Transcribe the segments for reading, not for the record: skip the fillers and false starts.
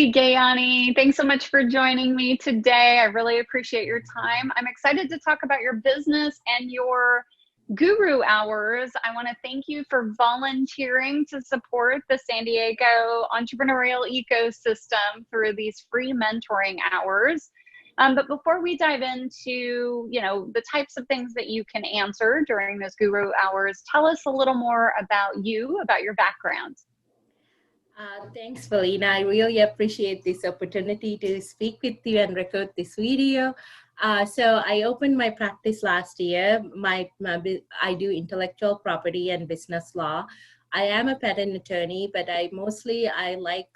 Hey, Gayani. Thanks so much for joining me today. I really appreciate your time. I'm excited to talk about your business and your guru hours. I want to thank you for volunteering to support the San Diego entrepreneurial ecosystem through these free mentoring hours. But before we dive into, the types of things that you can answer during those guru hours, tell us a little more about you, about your background. Thanks, Felina. I really appreciate this opportunity to speak with you and record this video. So I opened my practice last year. I do intellectual property and business law. I am a patent attorney, but I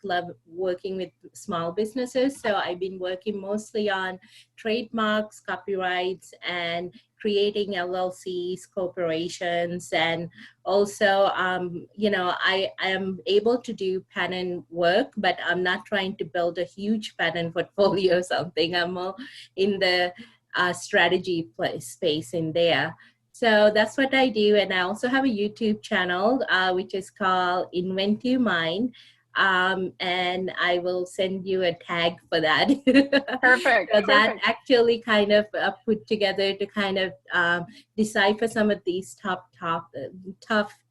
love working with small businesses. So I've been working mostly on trademarks, copyrights, and creating LLCs, corporations, and also, I am able to do patent work, but I'm not trying to build a huge patent portfolio or something. I'm more in the strategy space in there. So that's what I do. And I also have a YouTube channel, which is called Inventive Mind. And I will send you a tag for that. Perfect. So that actually kind of put together to kind of decipher some of these tough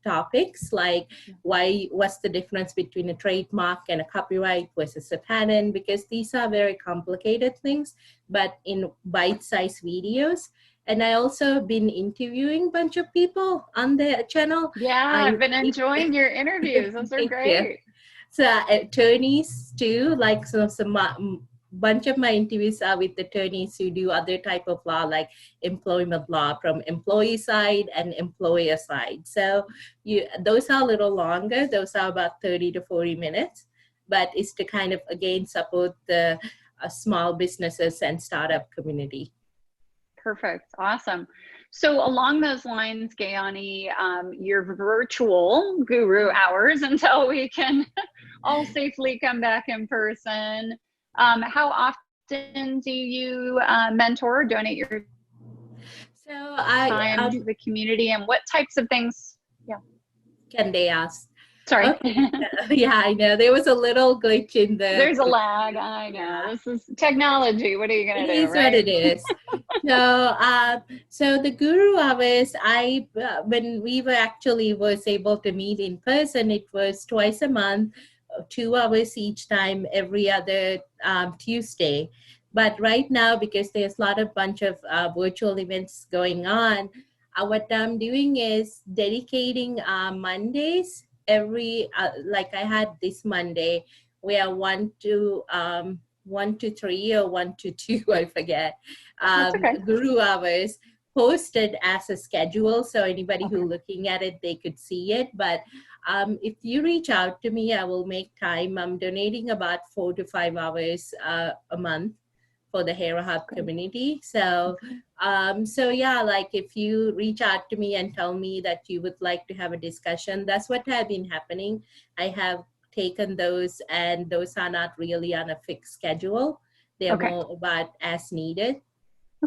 topics, like what's the difference between a trademark and a copyright versus a patent, because these are very complicated things, but in bite-sized videos. And I also been interviewing a bunch of people on the channel. Yeah, I've been enjoying your interviews. Those are great. So attorneys too, like some bunch of my interviews are with attorneys who do other type of law, like employment law from employee side and employer side. So those are a little longer. Those are about 30 to 40 minutes, but it's to kind of, again, support the small businesses and startup community. Perfect. Awesome. So along those lines, Gayani, your virtual guru hours until we can all safely come back in person. How often do you mentor or donate your time to the community, and what types of things? Yeah. Can they ask? Sorry. Okay. Yeah, I know. There was a little glitch in the... There's a lag. I know. This is technology. What are you going to do, It is right? what it is. So the guru hours, when we was able to meet in person, it was twice a month, 2 hours each time, every other Tuesday. But right now, because there's a bunch of virtual events going on, what I'm doing is dedicating Mondays like I had this Monday, where 1 to 3 or 1 to 2, I forget, okay. guru hours posted as a schedule. So anybody who looking at it, they could see it. But if you reach out to me, I will make time. I'm donating about 4 to 5 hours a month for the Hera Hub community. So, yeah, like if you reach out to me and tell me that you would like to have a discussion, that's what have been happening. I have taken those, and those are not really on a fixed schedule. They're more about as needed.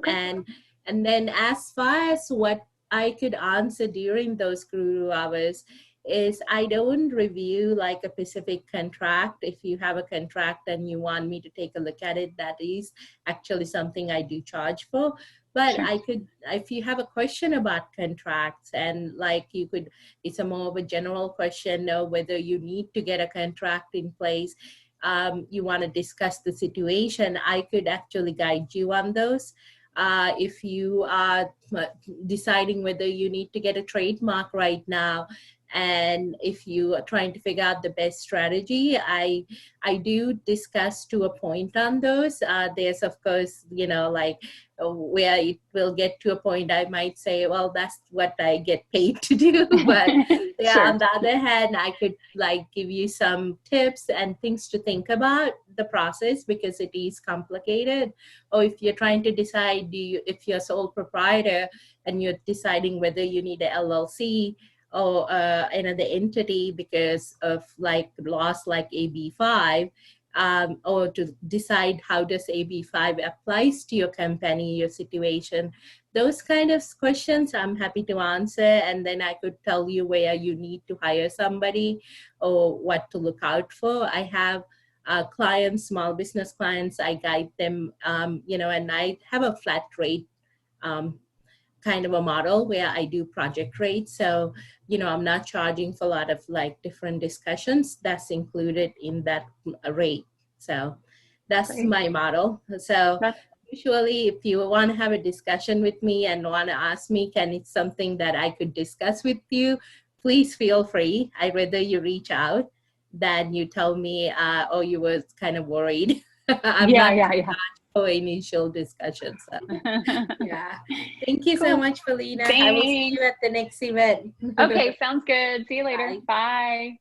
And then as far as what I could answer during those guru hours is, I don't review like a specific contract. If you have a contract and you want me to take a look at it, that is actually something I do charge for. But I could, if you have a question about contracts, and like it's a more of a general question, know whether you need to get a contract in place, you want to discuss the situation, I could actually guide you on those. If you are deciding whether you need to get a trademark right now, and if you are trying to figure out the best strategy, I do discuss to a point on those. There's, of course, like where it will get to a point I might say, well, that's what I get paid to do. But on the other hand, I could like give you some tips and things to think about the process, because it is complicated. Or if you're trying to decide, if you're a sole proprietor and you're deciding whether you need a LLC or another entity because of like laws like AB5, or to decide how does AB5 applies to your company, your situation. Those kind of questions I'm happy to answer, and then I could tell you where you need to hire somebody or what to look out for. I have clients, small business clients. I guide them, and I have a flat rate kind of a model where I do project rates. So, I'm not charging for a lot of like different discussions. That's included in that rate. So that's Great. my model. So That's usually if you want to have a discussion with me and want to ask me, can it's something that I could discuss with you, please feel free. I'd rather you reach out than you tell me, oh, you were kind of worried. I'm not for initial discussion. So yeah. Thank you so much, Felina. I will see you at the next event. Okay, sounds good. See you later. Bye. Bye.